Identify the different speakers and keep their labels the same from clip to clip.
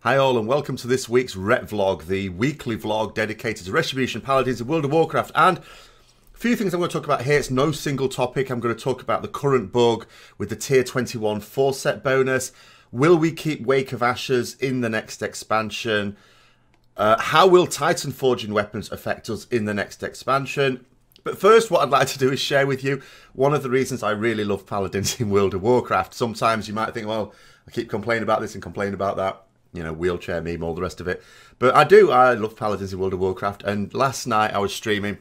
Speaker 1: Hi all and welcome to this week's Retvlog, the weekly vlog dedicated to Retribution Paladins of World of Warcraft. And a few things I'm going to talk about here. It's no single topic. I'm going to talk about the current bug with the tier 21 4-set bonus. Will we keep Wake of Ashes in the next expansion? How will Titanforged Weapons affect us in the next expansion? But first, what I'd like to do is share with you one of the reasons I really love Paladins in World of Warcraft. Sometimes you might think, well, I keep complaining about this and complaining about that. You know, wheelchair meme, all the rest of it. But I love Paladins in World of Warcraft. And last night I was streaming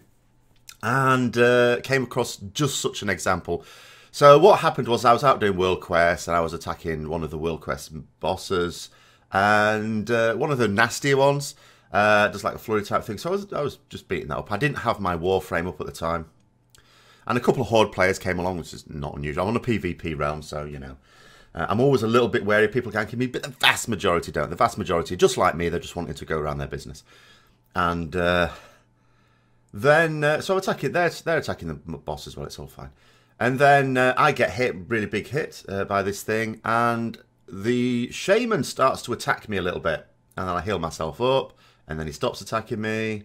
Speaker 1: and came across just such an example. So what happened was I was out doing World Quest and I was attacking one of the World Quest bosses. And one of the nastier ones, just like a flurry type thing. So I was just beating that up. I didn't have my Warframe up at the time. And a couple of Horde players came along, which is not unusual. I'm on a PvP realm, so, you know. I'm always a little bit wary of people ganking me, but the vast majority don't. The vast majority, just like me, they're just wanting to go around their business. And so I'm attacking, they're attacking the boss as well, it's all fine. And then I get hit, really big hit by this thing, and the shaman starts to attack me a little bit. And then I heal myself up, and then he stops attacking me.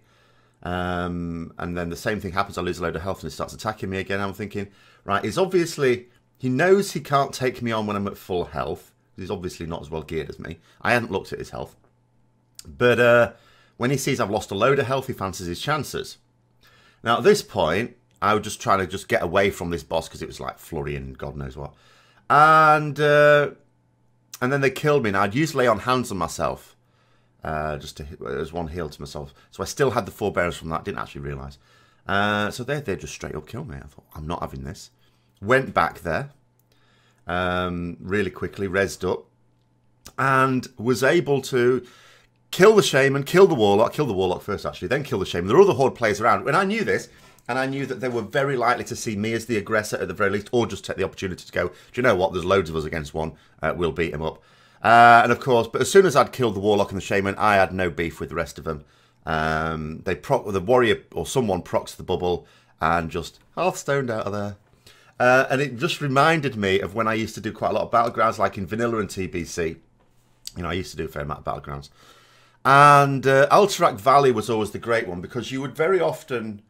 Speaker 1: And then the same thing happens, I lose a load of health, and he starts attacking me again. I'm thinking, right, he's obviously... He knows he can't take me on when I'm at full health. He's obviously not as well geared as me. I hadn't looked at his health. But when he sees I've lost a load of health, he fancies his chances. Now, at this point, I was just trying to just get away from this boss because it was like flurry and God knows what. And then they killed me. Now, I'd used lay on hands on myself. Just as one heal to myself. So I still had the forbearance from that. Didn't actually realise. So they just straight up killed me. I thought, I'm not having this. Went back there really quickly, rezzed up, and was able to kill the shaman, kill the warlock first actually, then kill the shaman. There were other Horde players around. When I knew this, and I knew that they were very likely to see me as the aggressor at the very least, or just take the opportunity to go, do you know what, there's loads of us against one, we'll beat him up. And of course, but as soon as I'd killed the warlock and the shaman, I had no beef with the rest of them. The warrior, or someone procs the bubble, and just Hearthstoned out of there. And it just reminded me of when I used to do quite a lot of battlegrounds, like in Vanilla and TBC. You know, I used to do a fair amount of battlegrounds. And Alterac Valley was always the great one, because you would very often...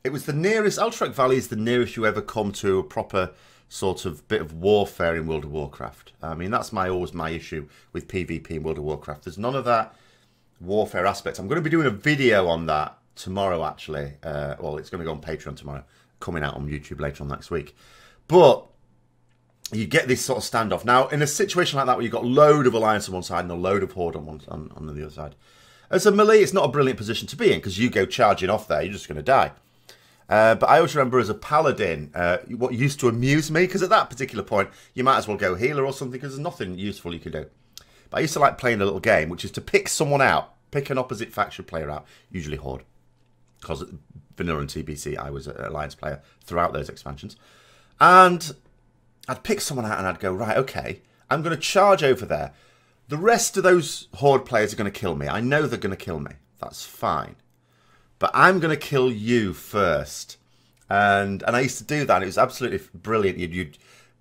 Speaker 1: It was the nearest... Alterac Valley is the nearest you ever come to a proper sort of bit of warfare in World of Warcraft. I mean, that's always my issue with PvP in World of Warcraft. There's none of that warfare aspect. I'm going to be doing a video on that tomorrow, actually. Well, it's going to go on Patreon tomorrow. Coming out on YouTube later on next week. But you get this sort of standoff. Now, in a situation like that where you've got a load of Alliance on one side and a load of Horde on the other side, as a melee, it's not a brilliant position to be in, because you go charging off there, you're just going to die. But I always remember as a Paladin, what used to amuse me, because at that particular point, you might as well go healer or something, because there's nothing useful you can do. But I used to like playing a little game, which is to pick someone out, pick an opposite faction player out, usually Horde. Because Vanilla and TBC, I was an Alliance player throughout those expansions. And I'd pick someone out and I'd go, right, okay, I'm going to charge over there. The rest of those Horde players are going to kill me. I know they're going to kill me. That's fine. But I'm going to kill you first. And I used to do that. It was absolutely brilliant. You'd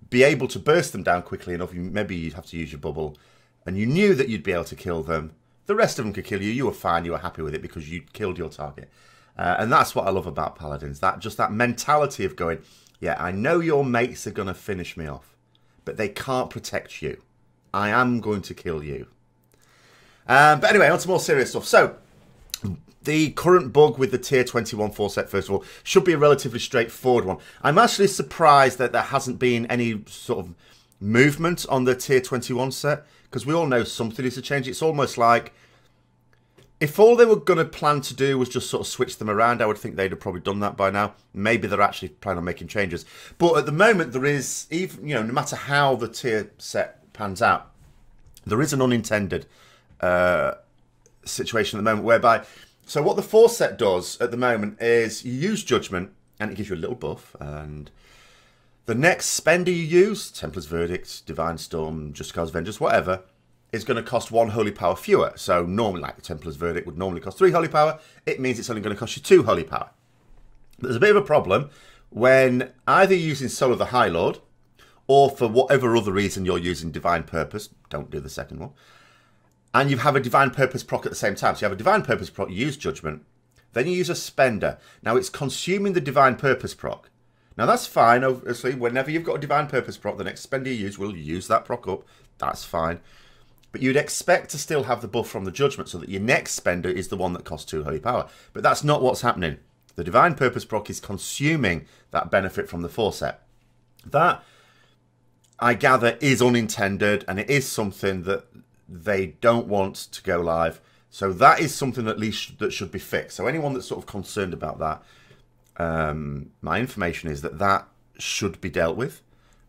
Speaker 1: be able to burst them down quickly enough. Maybe you'd have to use your bubble. And you knew that you'd be able to kill them. The rest of them could kill you. You were fine. You were happy with it because you'd killed your target. And that's what I love about Paladins. That mentality of going, yeah, I know your mates are going to finish me off, but they can't protect you. I am going to kill you. But anyway, on to more serious stuff. So, the current bug with the tier 21 4-set, first of all, should be a relatively straightforward one. I'm actually surprised that there hasn't been any sort of movement on the tier 21 set, because we all know something is to change. It's almost like... If all they were going to plan to do was just sort of switch them around, I would think they'd have probably done that by now. Maybe they're actually planning on making changes. But at the moment, there is, even, you know, no matter how the tier set pans out, there is an unintended situation at the moment whereby... So what the 4-set does at the moment is you use Judgment, and it gives you a little buff. And the next spender you use, Templar's Verdict, Divine Storm, Just Cause Vengeance, whatever... is going to cost 1 holy power fewer. So normally, like Templar's Verdict would normally cost 3 holy power, it means it's only going to cost you 2 holy power. But there's a bit of a problem when either you're using Soul of the High Lord, or for whatever other reason you're using Divine Purpose, don't do the second one, and you have a Divine Purpose proc at the same time. So you have a Divine Purpose proc, you use Judgment, then you use a Spender. Now it's consuming the Divine Purpose proc. Now that's fine, obviously, whenever you've got a Divine Purpose proc, the next Spender you use will use that proc up. That's fine. But you'd expect to still have the buff from the Judgment so that your next Spender is the one that costs 2 Holy Power. But that's not what's happening. The Divine Purpose proc is consuming that benefit from the 4-set. That, I gather, is unintended, and it is something that they don't want to go live. So that is something at least that should be fixed. So anyone that's sort of concerned about that, my information is that that should be dealt with.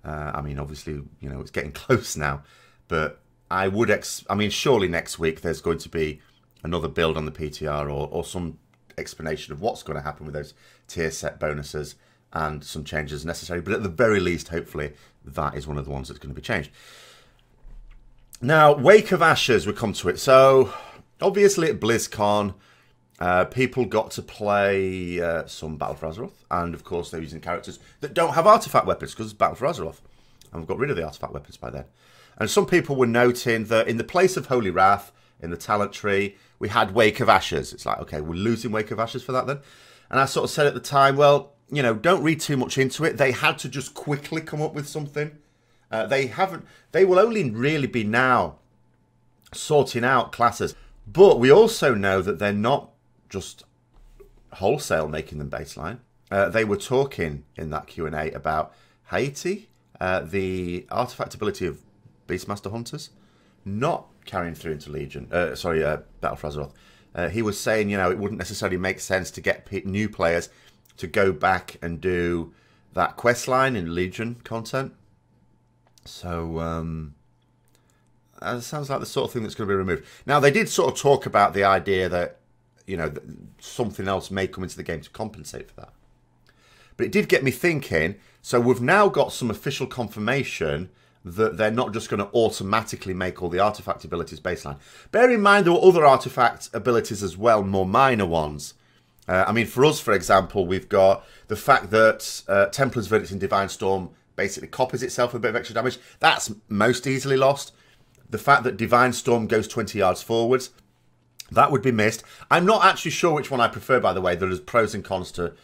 Speaker 1: I mean, obviously, you know, it's getting close now, but I would, surely next week there's going to be another build on the PTR or some explanation of what's going to happen with those tier set bonuses and some changes necessary. But at the very least, hopefully, that is one of the ones that's going to be changed. Now, Wake of Ashes, we come to it. So, obviously at BlizzCon, people got to play some Battle for Azeroth. And, of course, they're using characters that don't have artifact weapons because it's Battle for Azeroth. And we've got rid of the artifact weapons by then. And some people were noting that in the place of Holy Wrath, in the talent tree, we had Wake of Ashes. It's like, okay, we're losing Wake of Ashes for that then. And I sort of said at the time, well, you know, don't read too much into it. They had to just quickly come up with something. They will only really be now sorting out classes. But we also know that they're not just wholesale making them baseline. They were talking in that Q&A about Thete, the artifact ability of Beastmaster Hunters, not carrying through into Legion. Battle for Azeroth. He was saying, you know, it wouldn't necessarily make sense to get new players to go back and do that quest line in Legion content. So, that sounds like the sort of thing that's going to be removed. Now, they did sort of talk about the idea that, you know, that something else may come into the game to compensate for that. But it did get me thinking, so we've now got some official confirmation that they're not just going to automatically make all the artifact abilities baseline. Bear in mind there were other artifact abilities as well, more minor ones. I mean, for us, for example, we've got the fact that Templar's Verdict in Divine Storm basically copies itself with a bit of extra damage. That's most easily lost. The fact that Divine Storm goes 20 yards forwards, that would be missed. I'm not actually sure which one I prefer, by the way. There's pros and cons to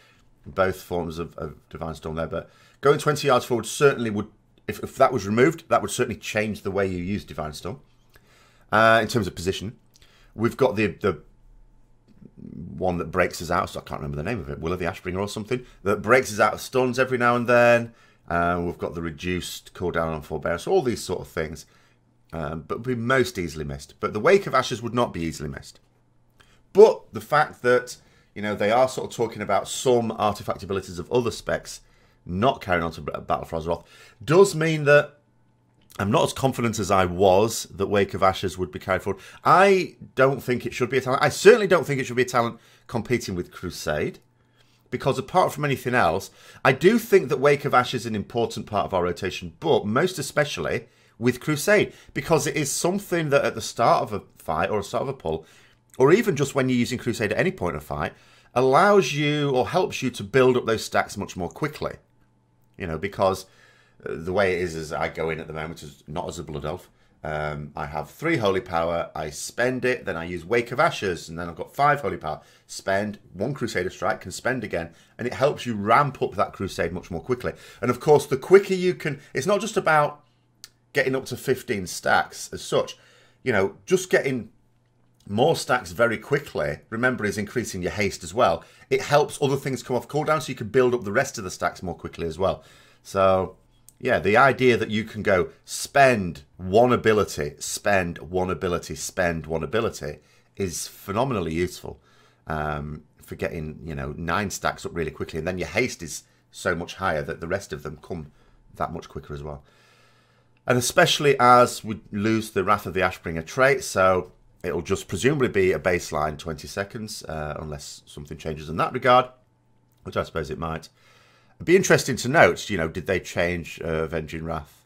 Speaker 1: both forms of Divine Storm there, but going 20 yards forward certainly would, if that was removed, that would certainly change the way you use Divine Storm. In terms of position, we've got the one that breaks us out, so I can't remember the name of it, Will of the Ashbringer or something, that breaks us out of stuns every now and then. We've got the reduced cooldown on forbearance, all these sort of things, but would be most easily missed. But the Wake of Ashes would not be easily missed. But the fact that, you know, they are sort of talking about some artifact abilities of other specs not carrying on to Battle for Azeroth does mean that I'm not as confident as I was that Wake of Ashes would be carried forward. I don't think it should be a talent. I certainly don't think it should be a talent competing with Crusade, because apart from anything else, I do think that Wake of Ashes is an important part of our rotation, but most especially with Crusade, because it is something that at the start of a fight or a start of a pull, or even just when you're using Crusade at any point of a fight, allows you or helps you to build up those stacks much more quickly. You know, because the way it is as I go in at the moment is not as a Blood Elf. I have 3 Holy Power, I spend it, then I use Wake of Ashes, and then I've got 5 Holy Power. Spend 1 Crusader Strike, can spend again, and it helps you ramp up that Crusade much more quickly. And of course, the quicker you can, it's not just about getting up to 15 stacks as such. You know, just getting more stacks very quickly, remember, is increasing your haste as well. It helps other things come off cooldown, so you can build up the rest of the stacks more quickly as well. So, yeah, the idea that you can go spend 1 ability, spend 1 ability, spend 1 ability is phenomenally useful for getting, you know, 9 stacks up really quickly. And then your haste is so much higher that the rest of them come that much quicker as well. And especially as we lose the Wrath of the Ashbringer trait, so it'll just presumably be a baseline 20 seconds, unless something changes in that regard, which I suppose it might. It'd be interesting to note, you know, did they change Avenging Wrath?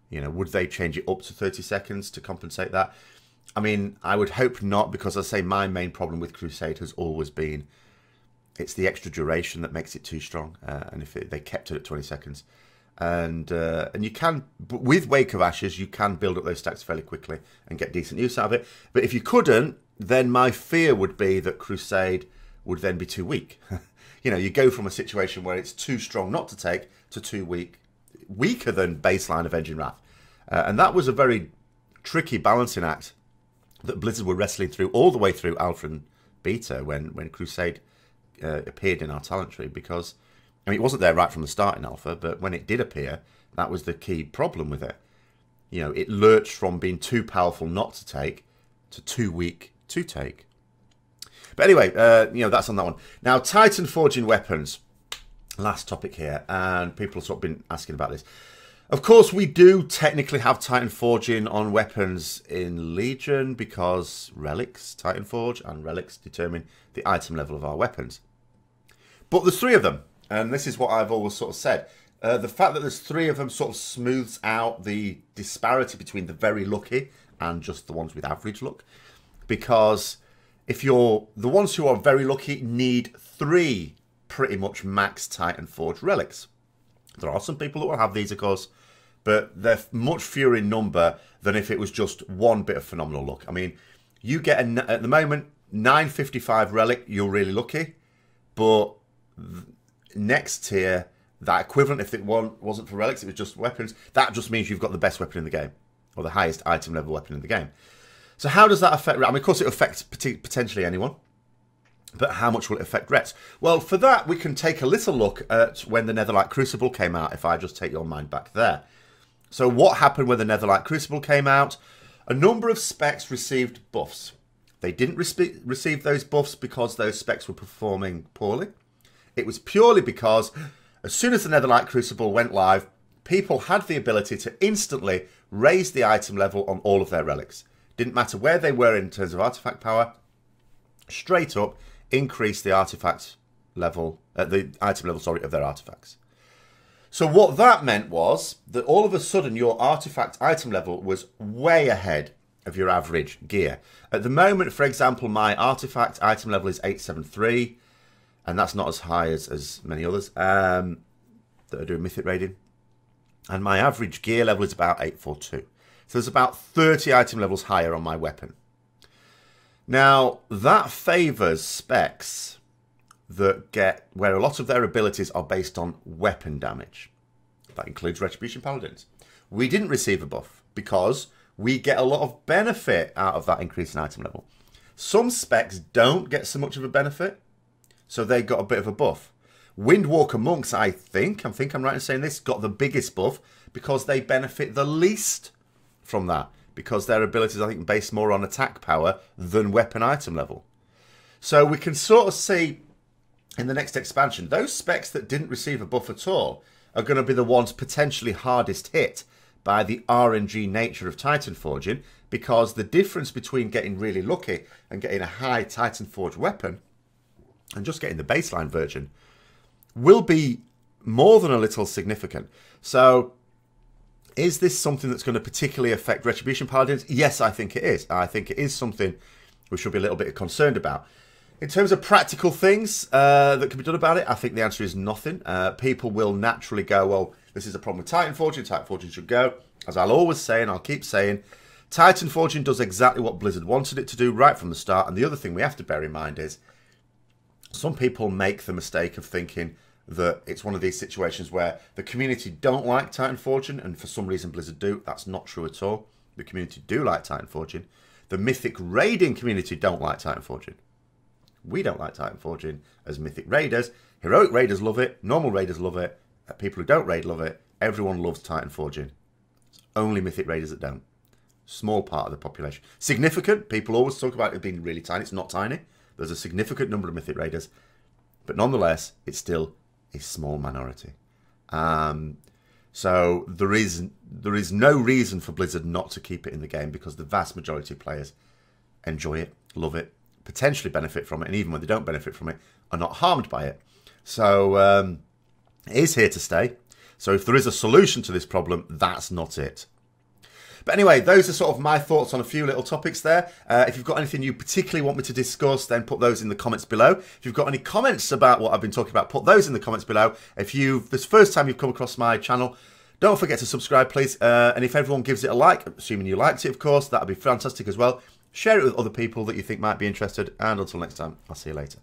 Speaker 1: You know, would they change it up to 30 seconds to compensate that? I mean, I would hope not, because I say my main problem with Crusade has always been it's the extra duration that makes it too strong. And if they kept it at 20 seconds, And you can, with Wake of Ashes, you can build up those stacks fairly quickly and get decent use out of it. But if you couldn't, then my fear would be that Crusade would then be too weak. You know, you go from a situation where it's too strong not to take to too weak, weaker than baseline Avenging Wrath. And that was a very tricky balancing act that Blizzard were wrestling through all the way through Alpha and Beta when Crusade appeared in our talent tree, because I mean, it wasn't there right from the start in Alpha, but when it did appear, that was the key problem with it. You know, it lurched from being too powerful not to take to too weak to take. But anyway, you know, that's on that one. Now, Titanforged Weapons. Last topic here, and people have sort of been asking about this. Of course, we do technically have Titanforging on weapons in Legion because relics, Titanforge, and relics determine the item level of our weapons. But there's 3 of them. And this is what I've always sort of said. The fact that there's 3 of them sort of smooths out the disparity between the very lucky and just the ones with average luck. Because if you're the ones who are very lucky need 3 pretty much max Titanforged relics. There are some people that will have these, of course, but they're much fewer in number than if it was just 1 bit of phenomenal luck. I mean, you get, at the moment, 955 relic, you're really lucky, but next tier, that equivalent, if it wasn't for relics, it was just weapons, that just means you've got the best weapon in the game, or the highest item level weapon in the game. So how does that affect, I mean, of course it affects potentially anyone, but how much will it affect Rets? Well, for that, we can take a little look at when the Netherlight Crucible came out, if I just take your mind back there. So what happened when the Netherlight Crucible came out? A number of specs received buffs. They didn't receive those buffs because those specs were performing poorly. It was purely because as soon as the Netherlight Crucible went live, people had the ability to instantly raise the item level on all of their relics. Didn't matter where they were in terms of artifact power, straight up increase the artifact level, the item level, sorry, of their artifacts. So what that meant was that all of a sudden your artifact item level was way ahead of your average gear. At the moment, for example, my artifact item level is 873. And that's not as high as many others that are doing Mythic raiding. And my average gear level is about 842. So there's about 30 item levels higher on my weapon. Now, that favours specs that get where a lot of their abilities are based on weapon damage. That includes Retribution Paladins. We didn't receive a buff because we get a lot of benefit out of that increase in item level. Some specs don't get so much of a benefit, so they got a bit of a buff. Windwalker Monks, I think I'm right in saying this, got the biggest buff because they benefit the least from that. Because their abilities, I think, based more on attack power than weapon item level. So we can sort of see in the next expansion, those specs that didn't receive a buff at all are going to be the ones potentially hardest hit by the RNG nature of Titanforging, because the difference between getting really lucky and getting a high Titanforged weapon and just getting the baseline version will be more than a little significant. So is this something that's going to particularly affect Retribution Paladins? Yes, I think it is. I think it is something we should be a little bit concerned about. In terms of practical things that can be done about it, I think the answer is nothing. People will naturally go, well, this is a problem with Titanforging. Titanforging should go. As I'll always say, and I'll keep saying, Titanforging does exactly what Blizzard wanted it to do right from the start. And the other thing we have to bear in mind is some people make the mistake of thinking that it's one of these situations where the community don't like Titanforging, and for some reason Blizzard do. That's not true at all. The community do like Titanforging. The Mythic raiding community don't like Titanforging. We don't like Titanforging as Mythic raiders. Heroic raiders love it. Normal raiders love it. People who don't raid love it. Everyone loves Titanforging. It's only Mythic raiders that don't. Small part of the population. Significant. People always talk about it being really tiny. It's not tiny. There's a significant number of Mythic raiders. But nonetheless, it's still a small minority. So there is no reason for Blizzard not to keep it in the game, because the vast majority of players enjoy it, love it, potentially benefit from it, and even when they don't benefit from it, are not harmed by it. So it is here to stay. So if there is a solution to this problem, that's not it. But anyway, those are sort of my thoughts on a few little topics there. If you've got anything you particularly want me to discuss, then put those in the comments below. If you've got any comments about what I've been talking about, put those in the comments below. If this is the first time you've come across my channel, don't forget to subscribe, please. And if everyone gives it a like, assuming you liked it, of course, that'd be fantastic as well. Share it with other people that you think might be interested. And until next time, I'll see you later.